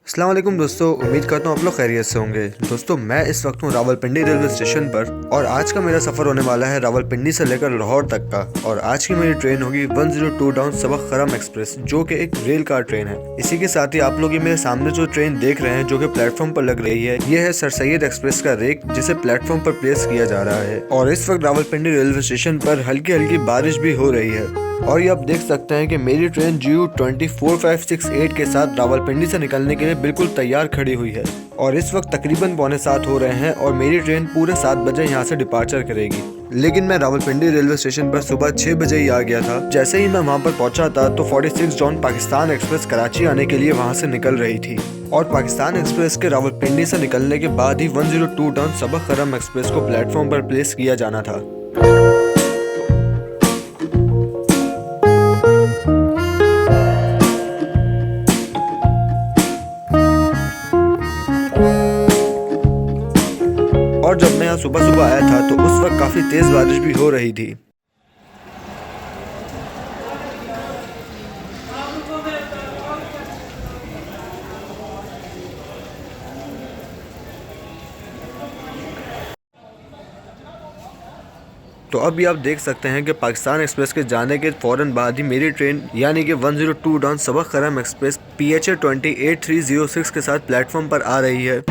अस्सलाम वालेकुम दोस्तों, उम्मीद करता हूँ आप लोग खैरियत से होंगे। दोस्तों मैं इस वक्त हूँ रावलपिंडी रेलवे स्टेशन पर और आज का मेरा सफ़र होने वाला है रावलपिंडी से लेकर लाहौर तक का। और आज की मेरी ट्रेन होगी 102 डाउन सबक खरम एक्सप्रेस, जो कि एक रेल कार ट्रेन है। इसी के साथ ही आप लोग ये मेरे सामने जो ट्रेन देख रहे हैं जो कि प्लेटफॉर्म पर लग रही है, ये है सर सैयद एक्सप्रेस का रेक, जिसे प्लेटफॉर्म पर प्लेस किया जा रहा है। और इस वक्त रावलपिंडी रेलवे स्टेशन पर हल्की हल्की बारिश भी हो रही है। और ये आप देख सकते हैं कि मेरी ट्रेन GU 24568 के साथ रावलपिंडी से निकलने के लिए बिल्कुल तैयार खड़ी हुई है। और इस वक्त तकरीबन 6:45 हो रहे हैं और मेरी ट्रेन पूरे 7 बजे यहाँ से डिपार्चर करेगी। लेकिन मैं रावलपिंडी रेलवे स्टेशन पर सुबह 6 बजे ही आ गया था। जैसे ही मैं वहाँ पर पहुँचा था तो 46 डाउन पाकिस्तान एक्सप्रेस कराची आने के लिए वहाँ से निकल रही थी। और पाकिस्तान एक्सप्रेस के रावलपिंडी से निकलने के बाद ही 102 डाउन सबक खरम एक्सप्रेस को प्लेटफॉर्म पर प्लेस किया जाना था। और जब मैं यहाँ सुबह सुबह आया था तो उस वक्त काफ़ी तेज़ बारिश भी हो रही थी। तो अभी आप देख सकते हैं कि पाकिस्तान एक्सप्रेस के जाने के फ़ौरन बाद ही मेरी ट्रेन यानी कि 102 डाउन सबक खरम एक्सप्रेस PHA 28306 के साथ प्लेटफॉर्म पर आ रही है।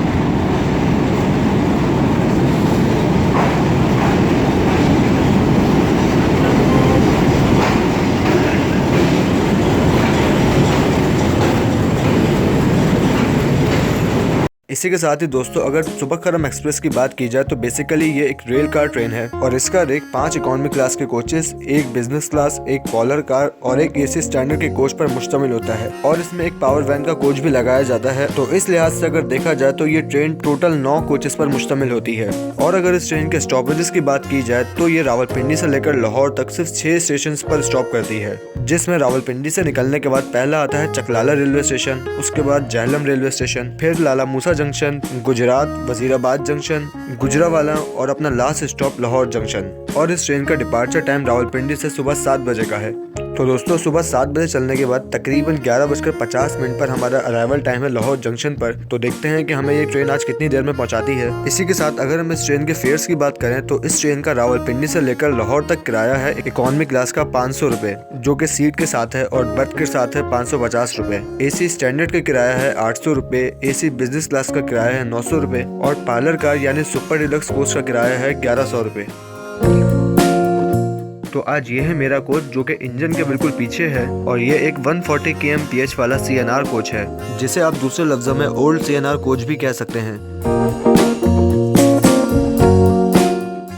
इसी के साथ ही दोस्तों, अगर सबक खरम एक्सप्रेस की बात की जाए तो बेसिकली ये एक रेल कार ट्रेन है और इसका रेक 5 इकोनॉमी क्लास के कोचेस, एक बिजनेस क्लास, एक कॉलर कार और एक AC स्टैंडर्ड के कोच पर मुश्तमिल होता है। और इसमें एक पावर वैन का कोच भी लगाया जाता है। तो इस लिहाज से अगर देखा जाए तो ये ट्रेन टोटल 9 कोचेस पर मुश्तमिल होती है। और अगर इस ट्रेन के स्टॉपेजेस की बात की जाए तो ये रावलपिंडी से लेकर लाहौर तक सिर्फ 6 स्टेशन पर स्टॉप करती है, जिसमें रावलपिंडी से निकलने के बाद पहला आता है चकलाला रेलवे स्टेशन, उसके बाद जहलम रेलवे स्टेशन, फिर लाला मूसा जंक्शन, गुजरात, वजीराबाद जंक्शन, गुजरावाला और अपना लास्ट स्टॉप लाहौर जंक्शन। और इस ट्रेन का डिपार्चर टाइम रावलपिंडी से सुबह 7 बजे का है। तो दोस्तों सुबह 7 बजे चलने के बाद तकरीबन 11:50 पर हमारा अराइवल टाइम है लाहौर जंक्शन पर। तो देखते हैं कि हमें ये ट्रेन आज कितनी देर में पहुंचाती है। इसी के साथ अगर हम इस ट्रेन के फेयर्स की बात करें तो इस ट्रेन का रावलपिंडी से लेकर लाहौर तक किराया है इकोनॉमी क्लास का 500 रुपए, जो कि सीट के साथ है, और बर्थ के साथ है 550 रुपए। AC स्टैंडर्ड का किराया है 800 रुपए, AC बिजनेस क्लास का किराया है 900 रुपए और पार्लर कार यानी सुपर डिलक्स कोच का किराया है 1100 रुपए। तो आज ये है मेरा कोच, जो कि इंजन के बिल्कुल पीछे है और ये एक 140 kmph वाला CNR कोच है, जिसे आप दूसरे लफ्जों में ओल्ड CNR कोच भी कह सकते हैं।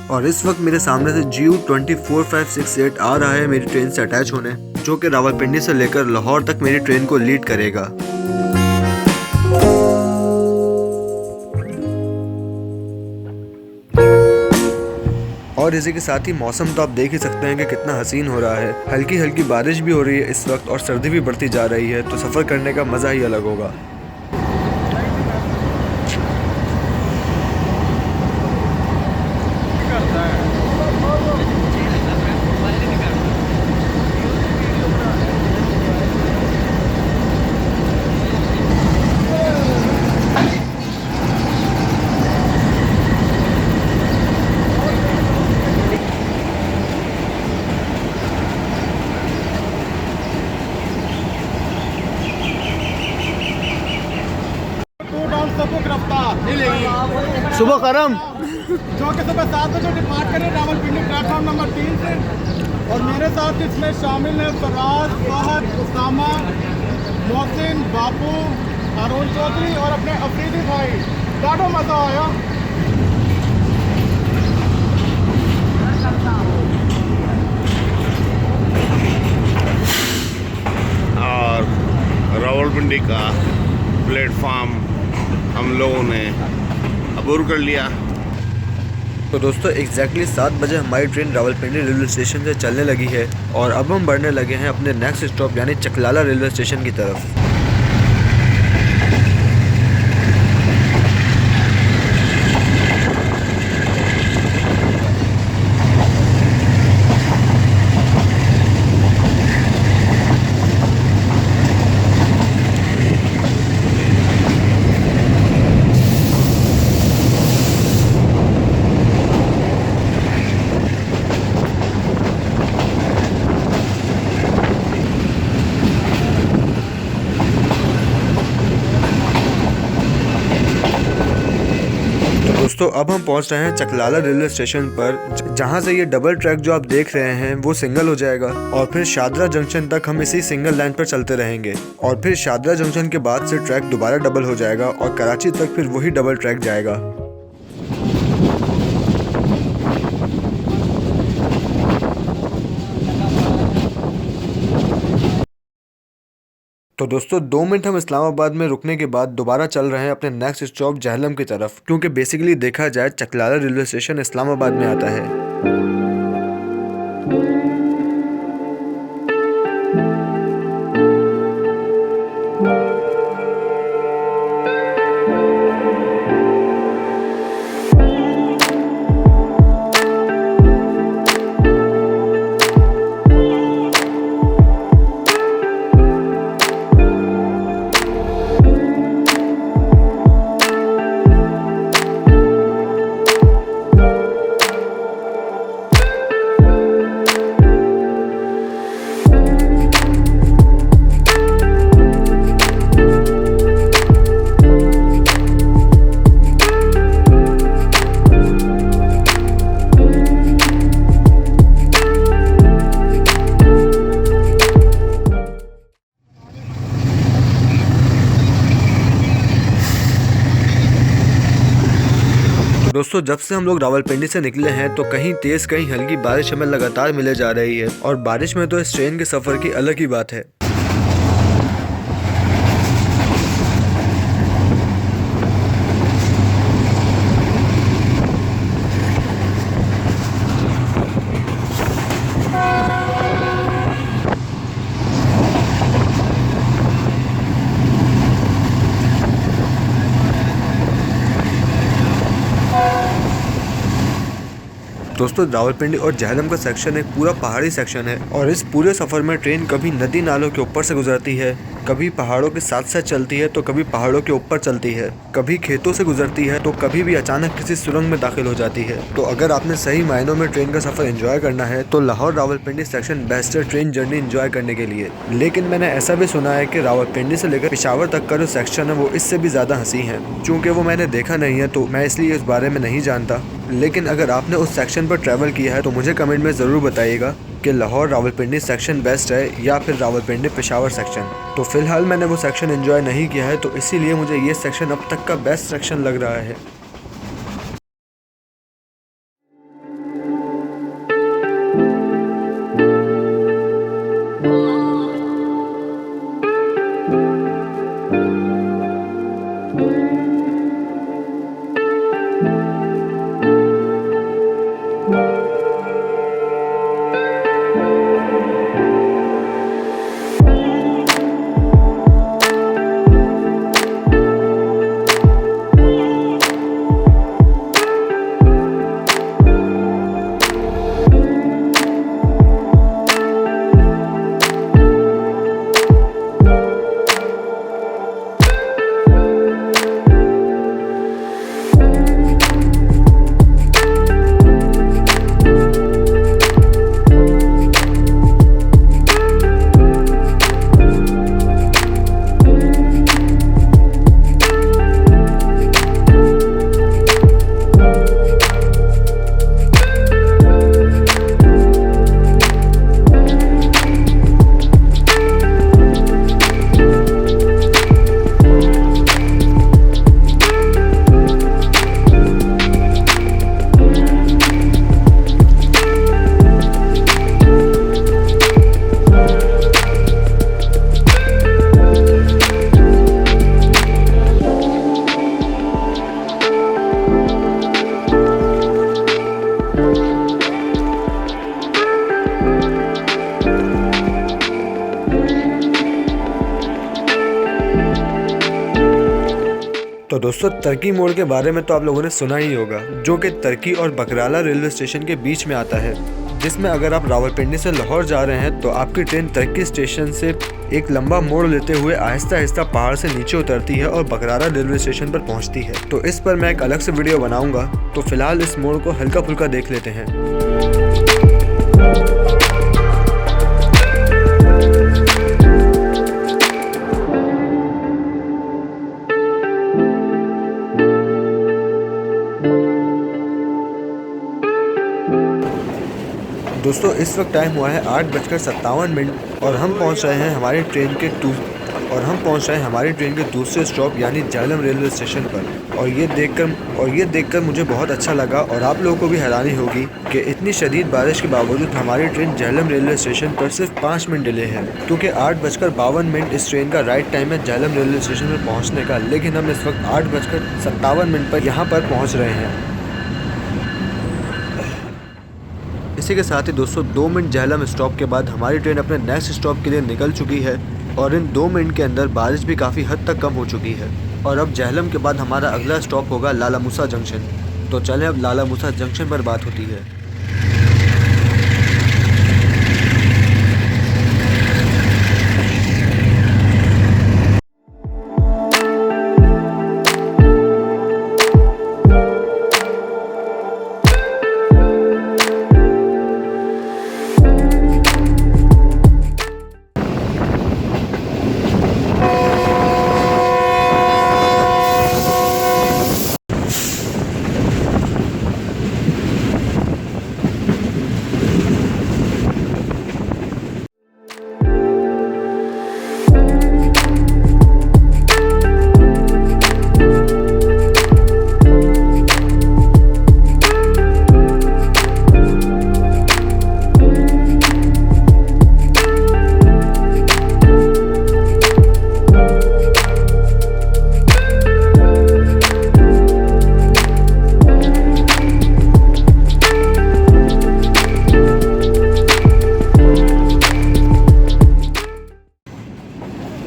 और इस वक्त मेरे सामने से GU 24568 आ रहा है मेरी ट्रेन से अटैच होने, जो कि रावलपिंडी से लेकर लाहौर तक मेरी ट्रेन को लीड करेगा। और इसी के साथ ही मौसम तो आप देख ही सकते हैं कि कितना हसीन हो रहा है। हल्की हल्की बारिश भी हो रही है इस वक्त और सर्दी भी बढ़ती जा रही है, तो सफ़र करने का मज़ा ही अलग होगा। सुबह करम जो कि सुबह 7 बजे डिपार्ट करें रावलपिंडी प्लेटफॉर्म नंबर 3 से। और मेरे साथ इसमें शामिल हैं फराज, फहद, उसामा, मोहसिन, बापू, हारून चौधरी और अपने अफरीदी भाई। ॾाढो मज़ा आया। रावलपिंडी का प्लेटफॉर्म हम लोगों ने अबूर कर लिया। तो दोस्तों एग्जैक्टली 7 बजे हमारी ट्रेन रावलपिंडी रेलवे स्टेशन से चलने लगी है और अब हम बढ़ने लगे हैं अपने नेक्स्ट स्टॉप यानी चकलाला रेलवे स्टेशन की तरफ। दोस्तों अब हम पहुंच रहे हैं चकलाला रेलवे स्टेशन पर, जहां से ये डबल ट्रैक जो आप देख रहे हैं वो सिंगल हो जाएगा और फिर शादरा जंक्शन तक हम इसी सिंगल लाइन पर चलते रहेंगे और फिर शादरा जंक्शन के बाद से ट्रैक दोबारा डबल हो जाएगा और कराची तक फिर वही डबल ट्रैक जाएगा। तो दोस्तों 2 मिनट हम इस्लामाबाद में रुकने के बाद दोबारा चल रहे हैं अपने नेक्स्ट स्टॉप जहलम की तरफ, क्योंकि बेसिकली देखा जाए चकलाला रेलवे स्टेशन इस्लामाबाद में आता है। दोस्तों जब से हम लोग रावलपिंडी से निकले हैं तो कहीं तेज कहीं हल्की बारिश हमें लगातार मिले जा रही है और बारिश में तो इस ट्रेन के सफर की अलग ही बात है। दोस्तों रावलपिंडी और जहलम का सेक्शन एक पूरा पहाड़ी सेक्शन है और इस पूरे सफ़र में ट्रेन कभी नदी नालों के ऊपर से गुजरती है, कभी पहाड़ों के साथ साथ चलती है तो कभी पहाड़ों के ऊपर चलती है, कभी खेतों से गुजरती है तो कभी भी अचानक किसी सुरंग में दाखिल हो जाती है। तो अगर आपने सही मायनों में ट्रेन का सफ़र एंजॉय करना है तो लाहौर रावलपिंडी सेक्शन बेस्ट है ट्रेन जर्नी एंजॉय करने के लिए। लेकिन मैंने ऐसा भी सुना है कि रावलपिंडी से लेकर पेशावर तक का जो सेक्शन है वो इससे भी ज़्यादा हंसी है। चूँकि वो मैंने देखा नहीं है तो मैं इसलिए इस बारे में नहीं जानता, लेकिन अगर आपने उस सेक्शन पर ट्रैवल किया है तो मुझे कमेंट में ज़रूर बताइएगा कि लाहौर रावलपिंडी सेक्शन बेस्ट है या फिर रावलपिंडी पेशावर सेक्शन। तो फिलहाल मैंने वो सेक्शन एंजॉय नहीं किया है तो इसीलिए मुझे ये सेक्शन अब तक का बेस्ट सेक्शन लग रहा है। तो दोस्तों तरकी मोड़ के बारे में तो आप लोगों ने सुना ही होगा, जो कि तरकी और बकराला रेलवे स्टेशन के बीच में आता है, जिसमें अगर आप रावलपिंडी से लाहौर जा रहे हैं तो आपकी ट्रेन तरकी स्टेशन से एक लंबा मोड़ लेते हुए आहिस्ता आहिस्ता पहाड़ से नीचे उतरती है और बकराला रेलवे स्टेशन पर पहुंचती है। तो इस पर मैं एक अलग से वीडियो बनाऊंगा, तो फिलहाल इस मोड़ को हल्का फुल्का देख लेते हैं। दोस्तों इस वक्त टाइम हुआ है 8:57 और हम पहुंच रहे हैं हमारी ट्रेन के दूसरे स्टॉप यानी झेलम रेलवे स्टेशन पर। और ये देखकर मुझे बहुत अच्छा लगा और आप लोगों को भी हैरानी होगी कि इतनी शदीद बारिश के बावजूद हमारी ट्रेन झेलम रेलवे स्टेशन पर सिर्फ 5 मिनट डिले है, क्योंकि 8:52 इस ट्रेन का राइट टाइम है झेलम रेलवे स्टेशन पर पहुँचने का, लेकिन हम इस वक्त 8:57 पर यहाँ पर पहुँच रहे हैं। इसी के साथ ही दोस्तों 2 मिनट झेलम स्टॉप के बाद हमारी ट्रेन अपने नेक्स्ट स्टॉप के लिए निकल चुकी है और इन 2 मिनट के अंदर बारिश भी काफ़ी हद तक कम हो चुकी है। और अब झेलम के बाद हमारा अगला स्टॉप होगा लाला मूसा जंक्शन। तो चलें अब लाला मूसा जंक्शन पर बात होती है।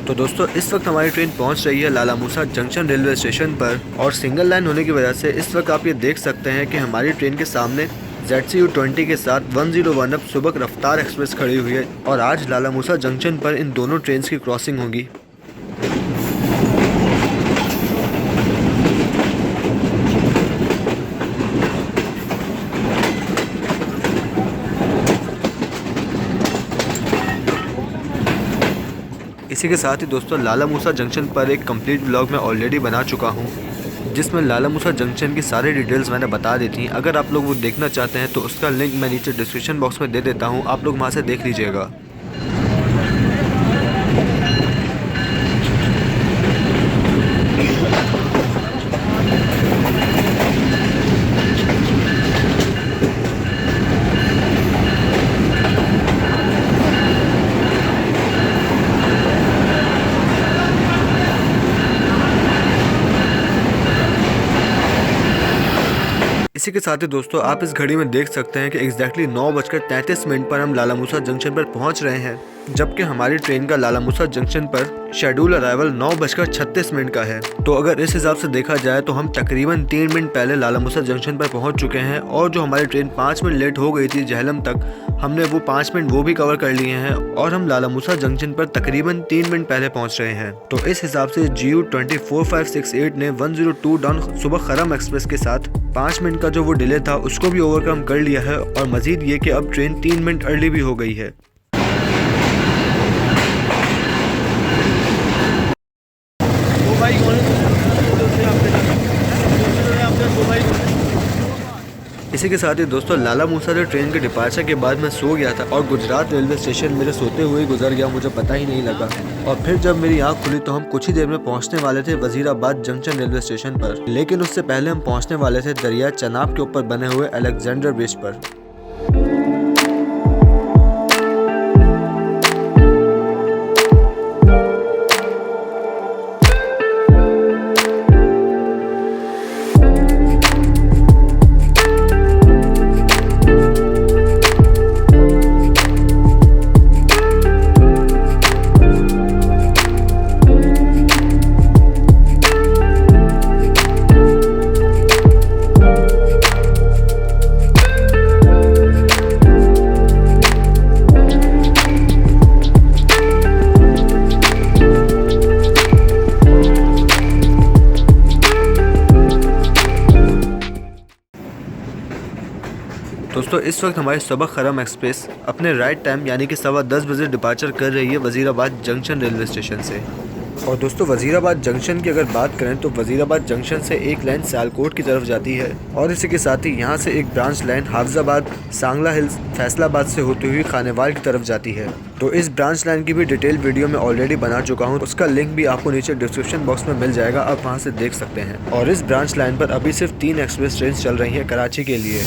तो दोस्तों इस वक्त हमारी ट्रेन पहुंच रही है लाला मूसा जंक्शन रेलवे स्टेशन पर और सिंगल लाइन होने की वजह से इस वक्त आप ये देख सकते हैं कि हमारी ट्रेन के सामने ZCU20 के साथ 101 अप सुबक रफ्तार एक्सप्रेस खड़ी हुई है और आज लाला मूसा जंक्शन पर इन दोनों ट्रेन की क्रॉसिंग होगी। इसी के साथ ही दोस्तों लाला मूसा जंक्शन पर एक कंप्लीट ब्लॉग मैं ऑलरेडी बना चुका हूं, जिसमें लाला मूसा जंक्शन की सारी डिटेल्स मैंने बता दी थी। अगर आप लोग वो देखना चाहते हैं तो उसका लिंक मैं नीचे डिस्क्रिप्शन बॉक्स में दे देता हूं, आप लोग वहां से देख लीजिएगा। इसी के साथ ही दोस्तों आप इस घड़ी में देख सकते हैं कि एग्जैक्टली 9:33 पर हम लाला मूसा जंक्शन पर पहुंच रहे हैं, जबकि हमारी ट्रेन का लाला मूसा जंक्शन पर शेड्यूल अराइवल 9:36 का है। तो अगर इस हिसाब से देखा जाए तो हम तकरीबन 3 मिनट पहले लाला मूसा जंक्शन पर पहुंच चुके हैं और जो हमारी ट्रेन 5 मिनट लेट हो गई थी झेलम तक, हमने वो 5 मिनट वो भी कवर कर लिए हैं और हम लाला मूसा जंक्शन पर तकरीबन 3 मिनट पहले पहुंच रहे हैं। तो इस हिसाब से GU24568 ने 102 डाउन सुबह खरम एक्सप्रेस के साथ 5 मिनट का जो वो डिले था उसको भी ओवरकम कर लिया है और मजीद ये कि अब ट्रेन 3 मिनट अर्ली भी हो गई है। इसी के साथ ही दोस्तों लाला मूसा से ट्रेन के डिपार्चर के बाद मैं सो गया था और गुजरात रेलवे स्टेशन मेरे सोते हुए गुजर गया, मुझे पता ही नहीं लगा। और फिर जब मेरी आंख खुली तो हम कुछ ही देर में पहुंचने वाले थे वजीराबाद जंक्शन रेलवे स्टेशन पर, लेकिन उससे पहले हम पहुंचने वाले थे दरिया चनाब के ऊपर बने हुए अलेक्जेंडर ब्रिज पर। दोस्तों इस वक्त हमारी सुबह खरम एक्सप्रेस अपने राइट टाइम यानी कि 10:15 बजे डिपार्चर कर रही है वजीराबाद जंक्शन रेलवे स्टेशन से। और दोस्तों वजीराबाद जंक्शन की अगर बात करें तो वजीराबाद जंक्शन से एक लाइन सियालकोट की तरफ जाती है और इसी के साथ ही यहाँ से एक branch line Hafizabad, Sangla hills, Faisalabad से होती हुई खानेवाल की तरफ जाती है। तो इस ब्रांच लाइन की भी डिटेल वीडियो में ऑलरेडी बना चुका हूँ, उसका लिंक भी आपको नीचे डिस्क्रिप्शन बॉक्स में मिल जाएगा, आप वहाँ से देख सकते हैं। और इस ब्रांच लाइन पर अभी सिर्फ 3 एक्सप्रेस ट्रेन चल रही है कराची के लिए।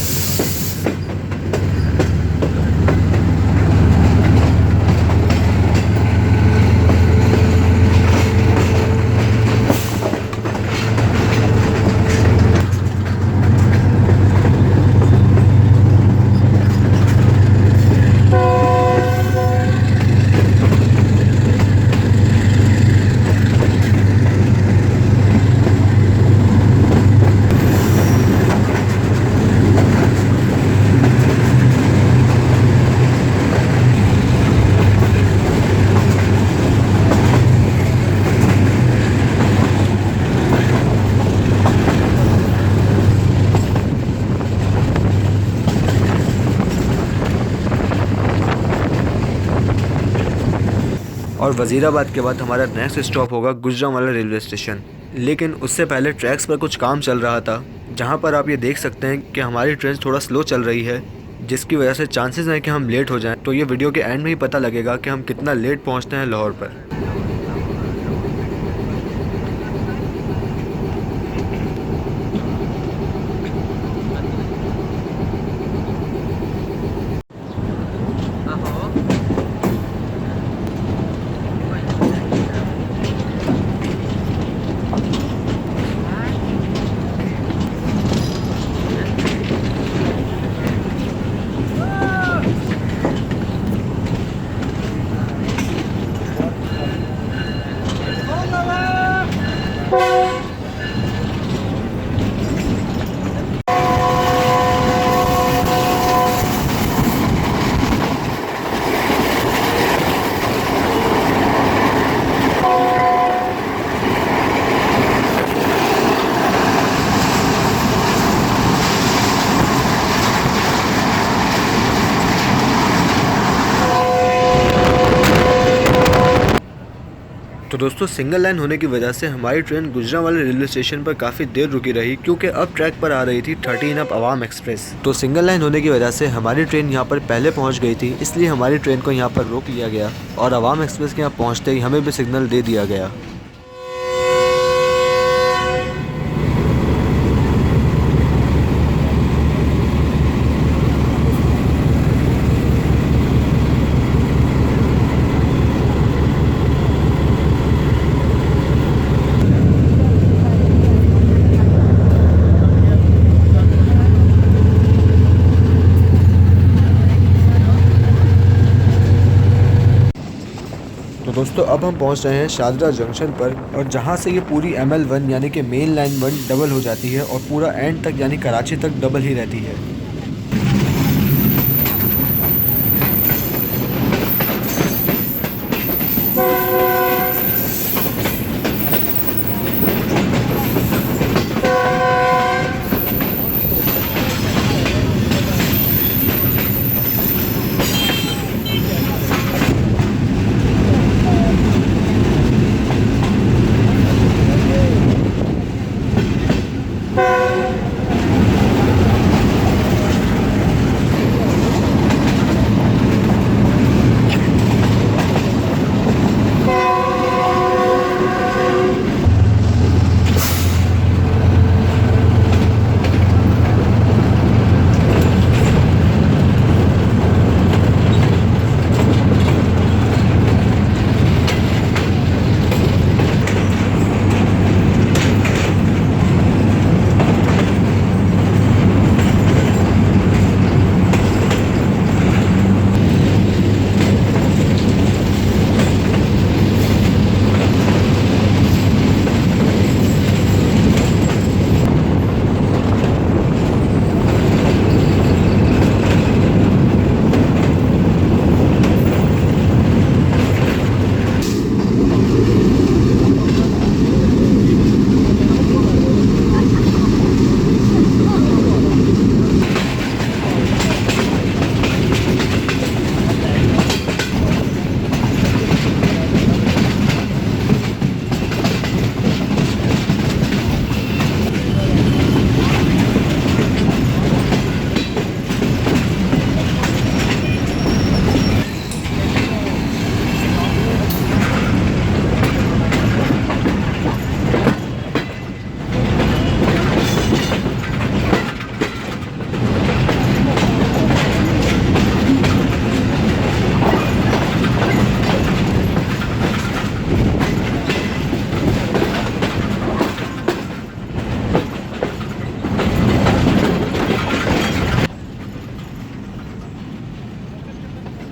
और वजीराबाद के बाद हमारा नेक्स्ट स्टॉप होगा गुजरांवाला रेलवे स्टेशन। लेकिन उससे पहले ट्रैक्स पर कुछ काम चल रहा था, जहां पर आप ये देख सकते हैं कि हमारी ट्रेन थोड़ा स्लो चल रही है, जिसकी वजह से चांसेस हैं कि हम लेट हो जाएं। तो ये वीडियो के एंड में ही पता लगेगा कि हम कितना लेट पहुंचते हैं लाहौर पर। तो दोस्तों सिंगल लाइन होने की वजह से हमारी ट्रेन गुजरांवाला रेलवे स्टेशन पर काफ़ी देर रुकी रही, क्योंकि अब ट्रैक पर आ रही थी 13 अप अवाम एक्सप्रेस। तो सिंगल लाइन होने की वजह से हमारी ट्रेन यहाँ पर पहले पहुँच गई थी, इसलिए हमारी ट्रेन को यहाँ पर रोक लिया गया और अवाम एक्सप्रेस के यहाँ पहुँचते ही हमें भी सिग्नल दे दिया गया। तो दोस्तों अब हम पहुंच रहे हैं शादरा जंक्शन पर, और जहां से ये पूरी ML1 यानी कि मेन लाइन 1 डबल हो जाती है और पूरा एंड तक यानी कराची तक डबल ही रहती है।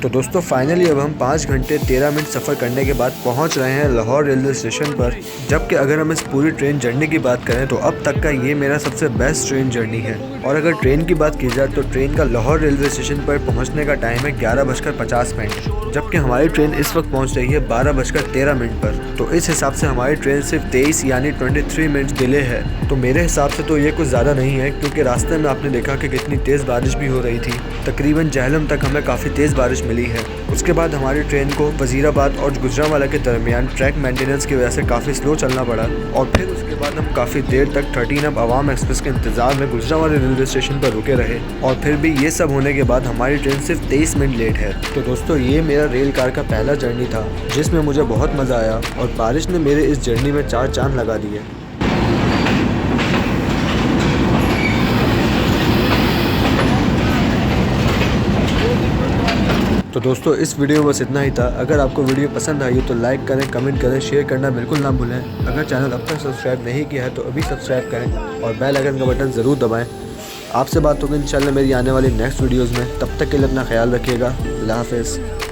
तो दोस्तों फाइनली अब हम 5 घंटे 13 मिनट सफ़र करने के बाद पहुंच रहे हैं लाहौर रेलवे स्टेशन पर। जबकि अगर हम इस पूरी ट्रेन जर्नी की बात करें तो अब तक का ये मेरा सबसे बेस्ट ट्रेन जर्नी है। और अगर ट्रेन की बात की जाए तो ट्रेन का लाहौर रेलवे स्टेशन पर पहुंचने का टाइम है 11:50, जबकि हमारी ट्रेन इस वक्त पहुंच रही है 12:13 पर। तो इस हिसाब से हमारी ट्रेन सिर्फ 23 यानी 23 मिनट्स डिले है। तो मेरे हिसाब से तो ये कुछ ज़्यादा नहीं है, क्योंकि रास्ते में आपने देखा कि कितनी तेज़ बारिश भी हो रही थी। तकरीबन जहलम तक हमें काफ़ी तेज़ बारिश मिली है। उसके बाद हमारी ट्रेन को वज़ीराबाद और गुजरांवाला के दरमियान ट्रैक मेंटेनेंस की वजह से काफ़ी स्लो चलना पड़ा। और फिर उसके बाद हम काफ़ी देर तक 13 अब अवाम एक्सप्रेस के इंतज़ार में गुजरांवाला रेलवे स्टेशन पर रुके रहे। और फिर भी ये सब होने के बाद हमारी ट्रेन सिर्फ 23 मिनट लेट है। तो दोस्तों ये मेरा रेल कार का पहला जर्नी था जिसमें मुझे बहुत मज़ा आया और बारिश ने मेरे इस जर्नी में 4 चांद लगा दिए। तो दोस्तों इस वीडियो में बस इतना ही था। अगर आपको वीडियो पसंद आई हो तो लाइक करें, कमेंट करें, शेयर करना बिल्कुल ना भूलें। अगर चैनल अब तक सब्सक्राइब नहीं किया है तो अभी सब्सक्राइब करें और बेल आइकन का बटन ज़रूर दबाएं। आपसे बात होगी इंशाल्लाह मेरी आने वाली नेक्स्ट वीडियोज़ में। तब तक के लिए अपना ख्याल रखिएगा। अल्लाह हाफ़िज़।